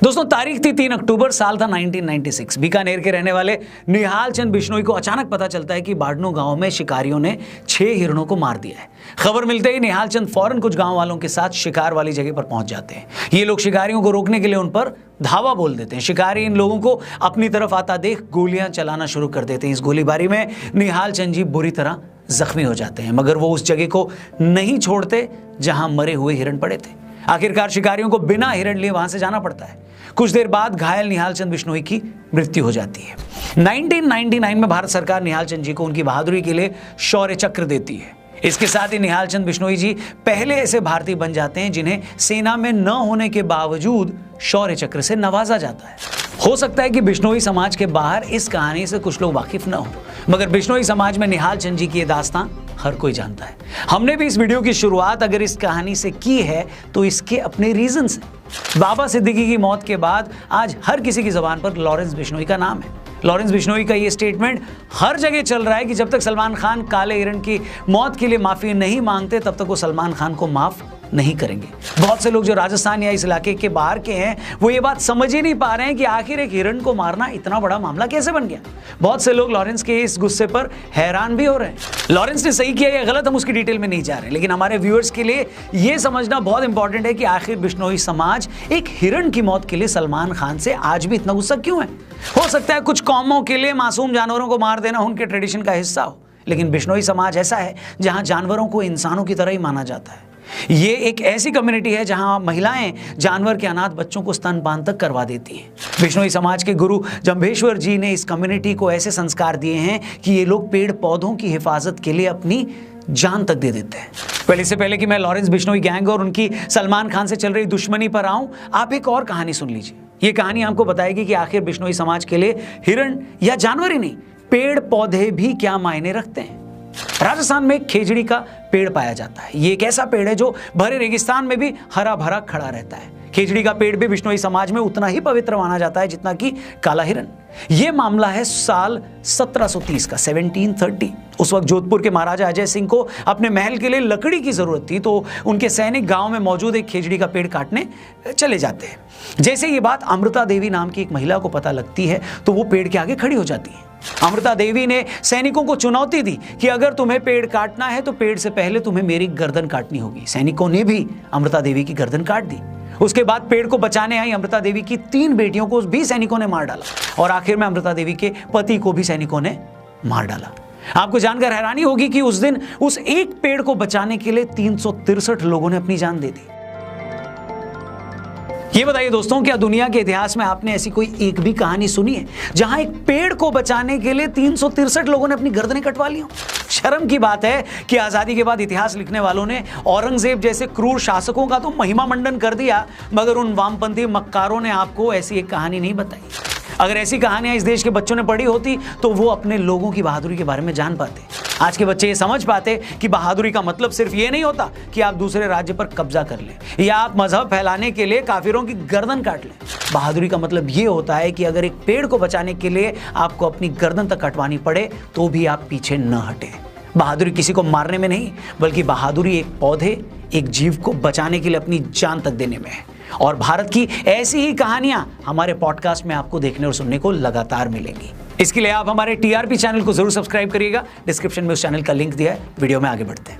दोस्तों तारीख थी 3 अक्टूबर, साल था 1996। बीकानेर के रहने वाले निहाल चंद बिश्नोई को अचानक पता चलता है कि बाड़नू गांव में शिकारियों ने 6 हिरणों को मार दिया है। खबर मिलते ही निहाल चंद फौरन कुछ गांव वालों के साथ शिकार वाली जगह पर पहुंच जाते हैं। ये लोग शिकारियों को रोकने के लिए उन पर धावा बोल देते हैं। शिकारी इन लोगों को अपनी तरफ आता देख गोलियां चलाना शुरू कर देते हैं। इस गोलीबारी में निहाल चंद जी बुरी तरह जख्मी हो जाते हैं, मगर वो उस जगह को नहीं छोड़ते जहां मरे हुए हिरण पड़े थे। आखिरकार शिकारियों को बिना हिरण लिए वहां से जाना पड़ता है। कुछ देर बाद घायल निहाल चंद बिश्नोई की मृत्यु हो जाती है। 1999 में भारत सरकार निहाल चंद जी को उनकी बहादुरी के लिए शौर्य चक्र देती है। इसके साथ ही निहाल चंद बिश्नोई जी पहले ऐसे भारतीय बन जाते हैं जिन्हें सेना में न होने के बावजूद शौर्य चक्र से नवाजा जाता है। हो सकता है कि बिश्नोई समाज के बाहर इस कहानी से कुछ लोग वाकिफ न हो, मगर बिश्नोई समाज में निहाल चंद जी की ये दास्तां हर कोई जानता है। हमने भी इस वीडियो की शुरुआत अगर इस कहानी से की है तो इसके अपने रीजंस हैं। बाबा सिद्दीकी की मौत के बाद आज हर किसी की जुबान पर लॉरेंस बिश्नोई का नाम है। लॉरेंस बिश्नोई का ये स्टेटमेंट हर जगह चल रहा है कि जब तक सलमान खान काले हिरण की मौत के लिए माफी नहीं मांगते तब तक वो सलमान खान को माफ नहीं करेंगे। बहुत से लोग जो राजस्थान या इस इलाके के बाहर के हैं वो ये बात समझ ही नहीं पा रहे हैं कि आखिर एक हिरण को मारना इतना बड़ा मामला कैसे बन गया। बहुत से लोग लॉरेंस के इस गुस्से पर हैरान भी हो रहे हैं। लॉरेंस ने सही किया या गलत हम उसकी डिटेल में नहीं जा रहे, लेकिन हमारे व्यूअर्स के लिए यह समझना बहुत इंपॉर्टेंट है कि आखिर बिश्नोई समाज एक हिरण की मौत के लिए सलमान खान से आज भी इतना गुस्सा क्यों है। हो सकता है कुछ कौमों के लिए मासूम जानवरों को मार देना उनके ट्रेडिशन का हिस्सा हो, लेकिन बिश्नोई समाज ऐसा है जहां जानवरों को इंसानों की तरह ही माना जाता है। ये एक ऐसी कम्युनिटी है जहां महिलाएं जानवर के अनाथ बच्चों को स्तनपान तक करवा देती हैं। बिश्नोई समाज के गुरु जंभेश्वर जी ने इस कम्युनिटी को ऐसे संस्कार दिए हैं कि ये लोग पेड़ पौधों की हिफाजत के लिए अपनी जान तक दे देते हैं। पहले से पहले कि मैं लॉरेंस बिश्नोई गैंग और उनकी सलमान खान से चल रही दुश्मनी पर आऊं, आप एक और कहानी सुन लीजिए। ये कहानी आपको बताएगी कि आखिर बिश्नोई समाज के लिए हिरण या जानवर ही नहीं, पेड़ पौधे भी क्या मायने रखते हैं। राजस्थान में खेजड़ी का पेड़ पाया जाता है। ये एक ऐसा पेड़ है जो भरे रेगिस्तान में भी हरा भरा खड़ा रहता है। खेजड़ी का पेड़ भी बिश्नोई समाज में उतना ही पवित्र माना जाता है जितना कि काला हिरण। यह मामला है साल 1730 का, 1730। उस वक्त जोधपुर के महाराजा अजय सिंह को अपने महल के लिए लकड़ी की जरूरत थी, तो उनके सैनिक गांव में मौजूद एक खेजड़ी का पेड़ काटने चले जाते हैं। जैसे ये बात अमृता देवी नाम की एक महिला को पता लगती है तो वो पेड़ के आगे खड़ी हो जाती है। अमृता देवी ने सैनिकों को चुनौती दी कि अगर तुम्हें पेड़ काटना है तो पेड़ से पहले तुम्हें मेरी गर्दन काटनी होगी। सैनिकों ने भी अमृता देवी की गर्दन काट दी। उसके बाद पेड़ को बचाने आई अमृता देवी की 3 बेटियों को भी सैनिकों ने मार डाला और आखिर में अमृता देवी के पति को भी सैनिकों ने मार डाला। आपको जानकर हैरानी होगी कि उस दिन उस एक पेड़ को बचाने के लिए 363 लोगों ने अपनी जान दे दी। ये बताइए दोस्तों, क्या दुनिया के इतिहास में आपने ऐसी कोई एक भी कहानी सुनी है जहां एक पेड़ को बचाने के लिए 363 लोगों ने अपनी गर्दनें कटवा ली हो? शर्म की बात है कि आजादी के बाद इतिहास लिखने वालों ने औरंगजेब जैसे क्रूर शासकों का तो महिमा मंडन कर दिया, मगर उन वामपंथी मक्कारों ने आपको ऐसी एक कहानी नहीं बताई। अगर ऐसी कहानियां इस देश के बच्चों ने पढ़ी होती तो वो अपने लोगों की बहादुरी के बारे में जान पाते। आज के बच्चे ये समझ पाते कि बहादुरी का मतलब सिर्फ ये नहीं होता कि आप दूसरे राज्य पर कब्जा कर लें या आप मजहब फैलाने के लिए काफिरों की गर्दन काट लें। बहादुरी का मतलब ये होता है कि अगर एक पेड़ को बचाने के लिए आपको अपनी गर्दन तक कटवानी पड़े तो भी आप पीछे न हटे। बहादुरी किसी को मारने में नहीं, बल्कि बहादुरी एक पौधे, एक जीव को बचाने के लिए अपनी जान तक देने में है। और भारत की ऐसी ही कहानियां हमारे पॉडकास्ट में आपको देखने और सुनने को लगातार मिलेंगी। इसके लिए आप हमारे टीआरपी चैनल को जरूर सब्सक्राइब करिएगा। डिस्क्रिप्शन में उस चैनल का लिंक दिया है। वीडियो में आगे बढ़ते हैं।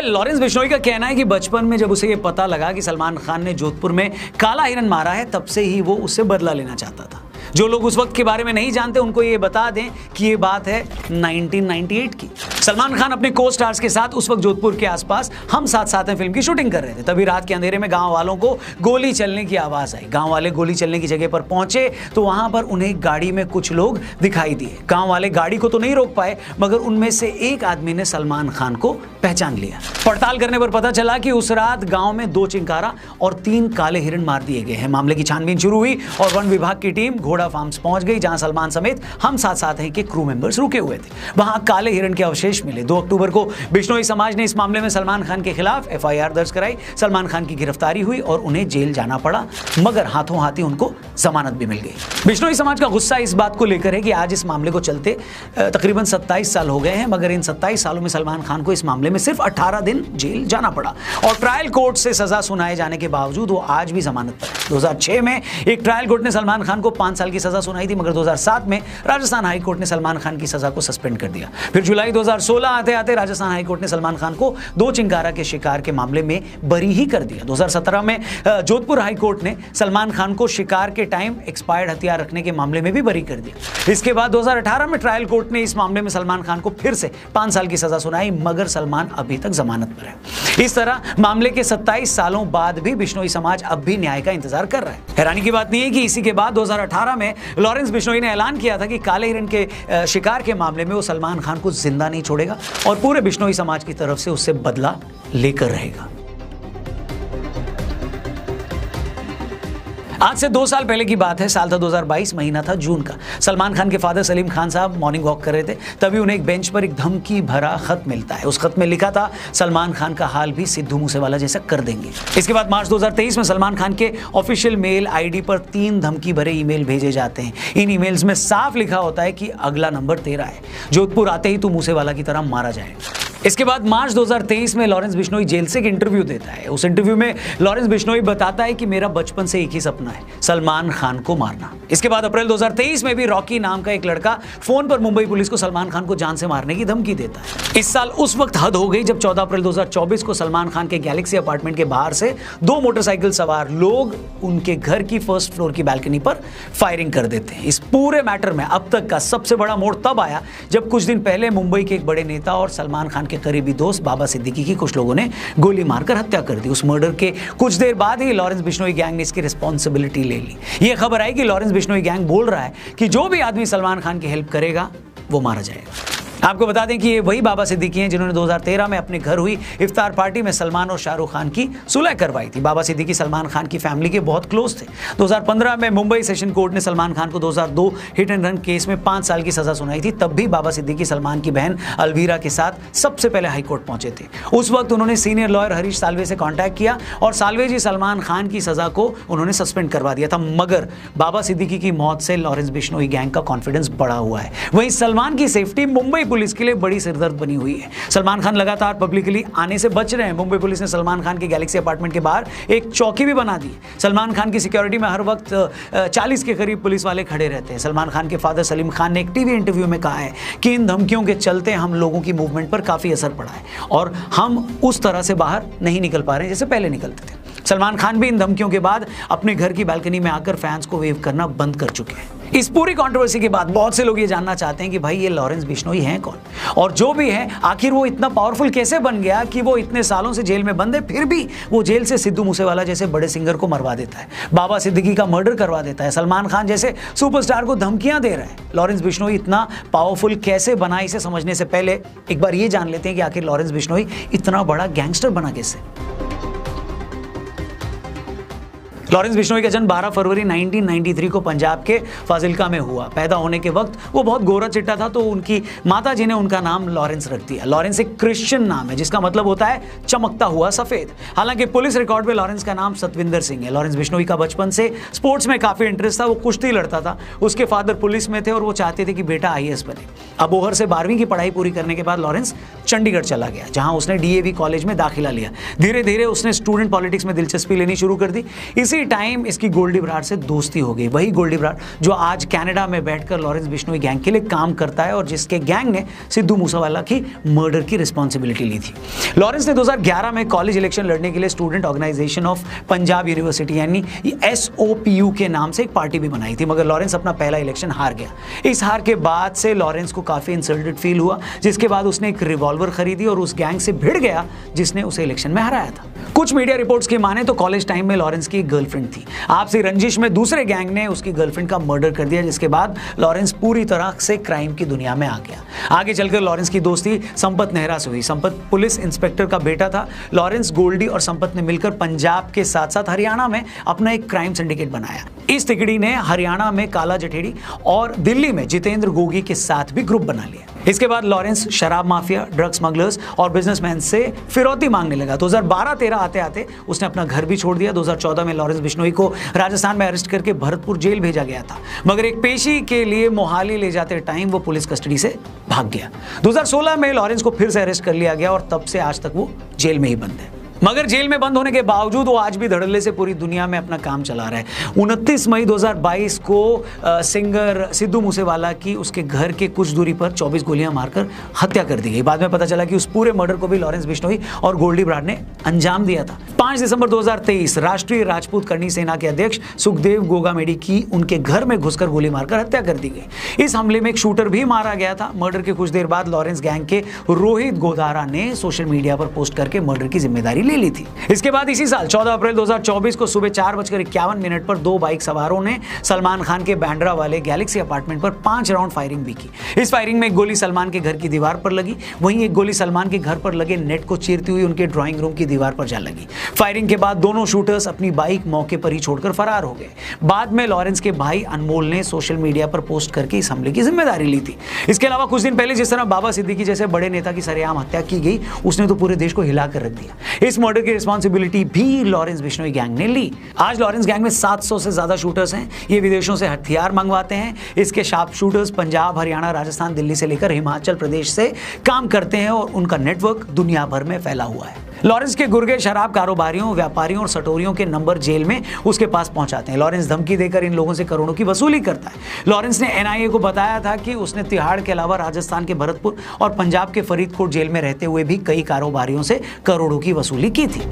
लॉरेंस बिश्नोई का कहना है कि बचपन में जब उसे यह पता लगा कि सलमान खान ने जोधपुर में काला हिरण मारा है, तब से ही वो उससे बदला लेना चाहता था। जो लोग उस वक्त के बारे में नहीं जानते उनको ये बता दें कि ये बात है 1998 की। सलमान खान अपने को स्टार्स के साथ उस वक्त जोधपुर के आसपास हम साथ साथ हैं फिल्म की शूटिंग कर रहे थे। तभी रात के अंधेरे में गांव वालों को गोली चलने की आवाज आई। गांव वाले गोली चलने की जगह पर पहुंचे तो वहां पर उन्हें गाड़ी में कुछ लोग दिखाई दिए। गांव वाले गाड़ी को तो नहीं रोक पाए, मगर उनमें से एक आदमी ने सलमान खान को पहचान लिया। पड़ताल करने पर पता चला कि उस रात गांव में 2 चिंकारा और 3 काले हिरण मार दिए गए हैं। मामले की छानबीन शुरू हुई और वन विभाग की टीम, घोड़ा बाड़ा फार्म्स पहुंच गई, जहां सलमान समेत हम साथ साथ हैं के क्रू मेंबर्स रुके हुए थे। वहां काले हिरण के अवशेष मिले। 2 अक्टूबर को बिश्नोई समाज ने इस मामले में सलमान खान के खिलाफ FIR दर्ज कराई। सलमान खान की गिरफ्तारी हुई और उन्हें जेल जाना पड़ा, मगर हाथों हाथी उनको जमानत भी मिल गई। बिश्नोई समाज का गुस्सा इस बात को लेकर है कि आज इस मामले को चलते तकरीबन 27 साल हो गए हैं, मगर इन 27 सालों में सलमान खान को इस मामले में सिर्फ 18 दिन जेल जाना पड़ा और ट्रायल कोर्ट से सजा सुनाए जाने के बावजूद वो आज भी जमानत पर है। 2006 में एक ट्रायल कोर्ट ने सलमान खान को 5 साल की सजा सुनाई थी, मगर 2007 में राजस्थान हाई कोर्ट ने सलमान खान की सजा को सस्पेंड कर दिया। फिर जुलाई 2016 आते आते राजस्थान हाई कोर्ट ने सलमान खान को 2 चिंकारा के शिकार के मामले में बरी ही कर दिया। 2017 में जोधपुर हाई कोर्ट ने सलमान खान को शिकार के टाइम एक्सपायर्ड हथियार रखने के मामले में भी बरी कर दिया। इसके बाद 2018 में ट्रायल कोर्ट ने इस मामले में सलमान खान को फिर से 5 साल की सजा सुनाई, मगर सलमान अभी तक जमानत पर है। इस तरह मामले के 27 सालों बाद भी बिश्नोई समाज अब भी न्याय का इंतजार कर रहा है। हैरानी की बात नहीं है कि इसी के बाद 2018 में लॉरेंस बिश्नोई ने ऐलान किया था कि काले हिरण के शिकार के मामले में वो सलमान खान को जिंदा नहीं छोड़ेगा और पूरे बिश्नोई समाज की तरफ से उससे बदला लेकर रहेगा। आज से 2 साल पहले की बात है। साल था 2022, महीना था जून का। सलमान खान के फादर सलीम खान साहब मॉर्निंग वॉक कर रहे थे, तभी उन्हें एक बेंच पर एक धमकी भरा खत मिलता है। उस खत में लिखा था, सलमान खान का हाल भी सिद्धू मूसेवाला जैसा कर देंगे। इसके बाद मार्च 2023 में सलमान खान के ऑफिशियल मेल ID पर 3 धमकी भरे ईमेल भेजे जाते हैं। इन ईमेल्स में साफ लिखा होता है कि अगला नंबर तेरा है, जोधपुर आते ही तू मूसेवाला की तरह मारा जाएगा। इसके बाद मार्च 2023 में लॉरेंस बिश्नोई जेल से एक इंटरव्यू देता है। उस इंटरव्यू में लॉरेंस बिश्नोई बताता है कि मेरा बचपन से एक ही सपना है, सलमान खान को मारना। इसके बाद अप्रैल 2023 में भी रॉकी नाम का एक लड़का फोन पर मुंबई पुलिस को सलमान खान को जान से मारने की धमकी देता है। इस साल उस वक्त हद हो गई जब 14 अप्रैल 2024 को सलमान खान के गैलेक्सी अपार्टमेंट के बाहर से 2 मोटरसाइकिल सवार लोग उनके घर की फर्स्ट फ्लोर की बैल्कनी पर फायरिंग कर देते हैं। इस पूरे मैटर में अब तक का सबसे बड़ा मोड़ तब आया जब कुछ दिन पहले मुंबई के एक बड़े नेता और सलमान खान के करीबी दोस्त बाबा सिद्दीकी की कुछ लोगों ने गोली मारकर हत्या कर दी। उस मर्डर के कुछ देर बाद ही लॉरेंस बिश्नोई गैंग ने इसकी रिस्पॉन्सिबिलिटी ले ली। यह खबर आई कि लॉरेंस बिश्नोई गैंग बोल रहा है कि जो भी आदमी सलमान खान की हेल्प करेगा वो मारा जाएगा। आपको बता दें कि ये वही बाबा सिद्दीकी हैं जिन्होंने 2013 में अपने घर हुई इफ्तार पार्टी में सलमान और शाहरुख खान की सुलह करवाई थी। बाबा सिद्दीकी सलमान खान की फैमिली के बहुत क्लोज थे। 2015 में मुंबई सेशन कोर्ट ने सलमान खान को 2002 हिट एंड रन केस में 5 साल की सजा सुनाई थी। तब भी बाबा सिद्दीकी सलमान की बहन अलवीरा के साथ सबसे पहले हाईकोर्ट पहुंचे थे। उस वक्त उन्होंने सीनियर लॉयर हरीश साल्वे से कॉन्टैक्ट किया और साल्वे जी सलमान खान की सजा को उन्होंने सस्पेंड करवा दिया था, मगर बाबा सिद्दीकी की मौत से लॉरेंस बिश्नोई गैंग का कॉन्फिडेंस बढ़ा हुआ है। वहीं सलमान की सेफ्टी मुंबई पुलिस के लिए बड़ी सिरदर्द बनी हुई है। सलमान खान लगातार पब्लिकली आने से बच रहे हैं। मुंबई पुलिस ने सलमान खान के गैलेक्सी अपार्टमेंट के बाहर एक चौकी भी बना दी। सलमान खान की सिक्योरिटी में हर वक्त 40 के करीब पुलिस वाले खड़े रहते हैं। सलमान खान के फादर सलीम खान ने एक टीवी इंटरव्यू में कहा है कि इन धमकियों के चलते हम लोगों की मूवमेंट पर काफी असर पड़ा है और हम उस तरह से बाहर नहीं निकल पा रहे हैं जैसे पहले निकलते थे। सलमान खान भी इन धमकियों के बाद अपने घर की बालकनी में आकर फैंस को वेव करना बंद कर चुके हैं। इस पूरी कंट्रोवर्सी के बाद बहुत से लोग ये जानना चाहते हैं कि भाई ये लॉरेंस बिश्नोई हैं कौन, और जो भी है आखिर वो इतना पावरफुल कैसे बन गया कि वो इतने सालों से जेल में बंद है, फिर भी वो जेल से सिद्धू मूसेवाला जैसे बड़े सिंगर को मरवा देता है, बाबा सिद्दीकी का मर्डर करवा देता है, सलमान खान जैसे सुपरस्टार को धमकियां दे रहा है। लॉरेंस बिश्नोई इतना पावरफुल कैसे बना, इसे समझने से पहले एक बार ये जान लेते हैं कि आखिर लॉरेंस बिश्नोई इतना बड़ा गैंगस्टर बना कैसे। लॉरेंस बिश्नोई का जन्म 12 फरवरी 1993 को पंजाब के फाजिल्का में हुआ। पैदा होने के वक्त वो बहुत गोरा चिट्टा था, तो उनकी माता जी ने उनका नाम लॉरेंस रख दिया। लॉरेंस एक क्रिश्चियन नाम है जिसका मतलब होता है चमकता हुआ सफेद। हालांकि पुलिस रिकॉर्ड में लॉरेंस का नाम सतविंदर सिंह है। लॉरेंस बिश्नोई का बचपन से स्पोर्ट्स में काफी इंटरेस्ट था। वो कुश्ती लड़ता था। उसके फादर पुलिस में थे और वो चाहते थे कि बेटा IAS बने। अबोहर से 12वीं की पढ़ाई पूरी करने के बाद लॉरेंस चंडीगढ़ चला गया, जहां उसने DAV कॉलेज में दाखिला लिया। धीरे धीरे उसने स्टूडेंट पॉलिटिक्स में दिलचस्पी लेनी शुरू कर दी। इसी टाइम इसकी गोल्डी बराड़ से दोस्ती हो गई। वही गोल्डी बराड़ जो आज कनाडा में बैठकर लॉरेंस बिश्नोई गैंग के लिए काम करता है और जिसके गैंग ने सिद्धू मूसेवाला की मर्डर की रिस्पॉन्सिबिलिटी ली थी। लॉरेंस ने 2011 में कॉलेज इलेक्शन लड़ने के लिए student organisation of Punjab university यानी SOPU के नाम से एक पार्टी भी बनाई थी, मगर लॉरेंस अपना पहला इलेक्शन हार गया। इस हार के बाद से लॉरेंस को काफी इंसल्टेड फील हुआ, जिसके बाद उसने एक रिवॉल्वर खरीदी और उस गैंग से भिड़ गया जिसने उसे इलेक्शन में हराया था। कुछ मीडिया रिपोर्ट्स की माने तो कॉलेज टाइम में लॉरेंस की गर्लफ्रेंड थी। आपसी रंजिश में दूसरे गैंग ने उसकी गर्लफ्रेंड का मर्डर कर दिया, जिसके बाद लॉरेंस पूरी तरह से क्राइम की दुनिया में आ गया। आगे चलकर लॉरेंस की दोस्ती संपत नेहरा से हुई। संपत पुलिस इंस्पेक्टर का बेटा था। लॉरेंस, गोल्डी और संपत ने मिलकर पंजाब के साथ साथ हरियाणा में अपना एक क्राइम सिंडिकेट बनाया। इस तिकड़ी ने हरियाणा में काला जठेड़ी और दिल्ली में जितेंद्र गोगी के साथ भी ग्रुप बना लिया। इसके बाद लॉरेंस शराब माफिया, ड्रग स्मगलर्स और बिजनेसमैन से फिरौती मांगने लगा। 2012-13 आते आते उसने अपना घर भी छोड़ दिया। 2014 में लॉरेंस बिश्नोई को राजस्थान में अरेस्ट करके भरतपुर जेल भेजा गया था, मगर एक पेशी के लिए मोहाली ले जाते टाइम वो पुलिस कस्टडी से भाग गया। 2016 में लॉरेंस को फिर से अरेस्ट कर लिया गया और तब से आज तक वो जेल में ही बंद है। मगर जेल में बंद होने के बावजूद वो आज भी धड़ल्ले से पूरी दुनिया में अपना काम चला रहा है। 29 मई 2022 को सिंगर सिद्धू मूसेवाला की उसके घर के कुछ दूरी पर 24 गोलियां मारकर हत्या कर दी गई। बाद में पता चला कि उस पूरे मर्डर को भी लॉरेंस बिश्नोई और गोल्डी ब्राड ने अंजाम दिया था। 5 दिसंबर 2023 राष्ट्रीय राजपूत करनी सेना के अध्यक्ष सुखदेव गोगामेडी की उनके घर में घुसकर गोली मारकर हत्या कर दी गई। इस हमले में एक शूटर भी मारा गया था। मर्डर के कुछ देर बाद लॉरेंस गैंग के रोहित गोधारा ने सोशल मीडिया पर पोस्ट करके मर्डर की जिम्मेदारी ले ली थी। इसके बाद इसी साल 14 अप्रैल 2024 को सुबह 4:51 पर 2 बाइक सवारों ने सलमान खान के बैंड्रा वाले गैलेक्सी अपार्टमेंट पर 5 राउंड फायरिंग भी की। इस फायरिंग में एक गोली सलमान के घर की दीवार पर लगी, वहीं एक गोली सलमान के घर पर लगे नेट को चीरती हुई उनके ड्राइंग रूम की दीवार पर जा लगी। फायरिंग के बाद दोनों शूटर्स अपनी बाइक मौके पर ही छोड़कर फरार हो गए। बाद में लॉरेंस के भाई अनमोल ने सोशल मीडिया पर पोस्ट करके इस हमले की जिम्मेदारी ली थी। इसके अलावा कुछ दिन पहले जिस तरह बाबा सिद्दीकी जैसे बड़े नेता की सरेआम हत्या की गई, उसने तो पूरे देश को हिलाकर रख दिया। इस मर्डर की रिस्पांसिबिलिटी भी लॉरेंस बिश्नोई गैंग ने ली। आज लॉरेंस गैंग में 700 से ज्यादा शूटर्स हैं। ये विदेशों से हथियार मंगवाते हैं। इसके शार्प शूटर्स पंजाब, हरियाणा, राजस्थान, दिल्ली से लेकर हिमाचल प्रदेश से काम करते हैं और उनका नेटवर्क दुनिया भर में फैला हुआ है। लॉरेंस के गुर्गे शराब कारोबारियों, व्यापारियों और सटोरियों के नंबर जेल में उसके पास पहुंचाते हैं। लॉरेंस धमकी देकर इन लोगों से करोड़ों की वसूली करता है। लॉरेंस ने एनआईए को बताया था कि उसने तिहाड़ के अलावा राजस्थान के भरतपुर और पंजाब के फरीदकोट जेल में रहते हुए भी कई कारोबारियों से करोड़ों की वसूली की थी।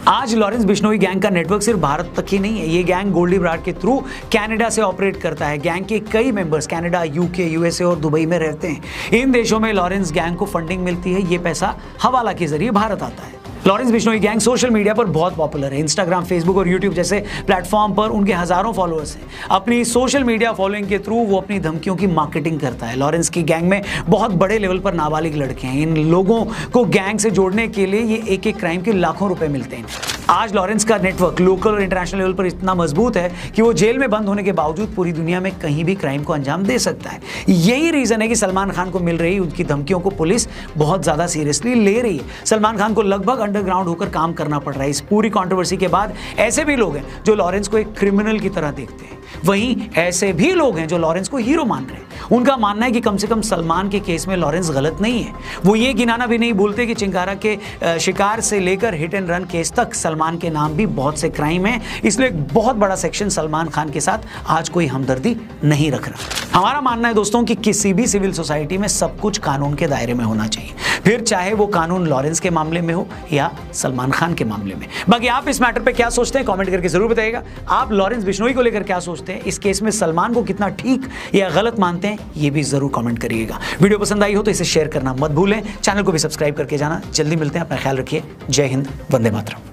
आज लॉरेंस बिश्नोई गैंग का नेटवर्क सिर्फ भारत तक ही नहीं है। ये गैंग गोल्डी ब्राड के थ्रू कनाडा से ऑपरेट करता है। गैंग के कई मेंबर्स कनाडा, यूके, यूएसए और दुबई में रहते हैं। इन देशों में लॉरेंस गैंग को फंडिंग मिलती है। ये पैसा हवाला के जरिए भारत आता है। Lawrence Bishnoi gang social media पर बहुत पॉपुलर है। इंस्टाग्राम, फेसबुक और यूट्यूब जैसे प्लेटफॉर्म पर उनके हजारों फॉलोअर्स हैं। अपनी सोशल मीडिया फॉलोइंग के थ्रू वो अपनी धमकियों की मार्केटिंग करता है। लॉरेंस की गैंग में बहुत बड़े लेवल पर नाबालिग लड़के हैं। इन लोगों को गैंग से जोड़ने के लिए ये एक क्राइम के लाखों रुपए मिलते हैं। आज लॉरेंस का नेटवर्क लोकल और इंटरनेशनल लेवल पर इतना मजबूत है कि वो जेल में बंद होने के बावजूद पूरी दुनिया में कहीं भी क्राइम को अंजाम दे सकता है। यही रीजन है कि सलमान खान को मिल रही उनकी धमकियों को पुलिस बहुत ज्यादा सीरियसली ले रही है। सलमान खान को लगभग अंडरग्राउंड होकर काम करना पड़ रहा है। इस पूरी कंट्रोवर्सी के बाद ऐसे भी लोग हैं जो लॉरेंस को एक क्रिमिनल की तरह देखते हैं। वहीं ऐसे भी लोग हैं जो लॉरेंस को हीरो मान रहे हैं। उनका मानना है कि कम से कम सलमान के केस में लॉरेंस गलत नहीं है। वो ये गिनाना भी नहीं भूलते कि चिंकारा के शिकार से लेकर हिट एंड रन केस तक सलमान के नाम भी बहुत से क्राइम है। इसलिए एक बहुत बड़ा सेक्शन सलमान खान के साथ आज कोई हमदर्दी नहीं रख रहा। हमारा मानना है दोस्तों कि किसी भी सिविल सोसाइटी में सब कुछ कानून के दायरे में होना चाहिए, फिर चाहे वो कानून लॉरेंस के मामले में हो या सलमान खान के मामले में। बाकी आप इस मैटर पे क्या सोचते हैं कमेंट करके जरूर बताइएगा। आप लॉरेंस बिश्नोई को लेकर क्या सोचते हैं, इस केस में सलमान को कितना ठीक या गलत मानते हैं, ये भी जरूर कमेंट करिएगा। वीडियो पसंद आई हो तो इसे शेयर करना मत भूलें। चैनल को भी सब्सक्राइब करके जाना। जल्दी मिलते हैं, अपना ख्याल रखिए। जय हिंद, वंदे मातरम।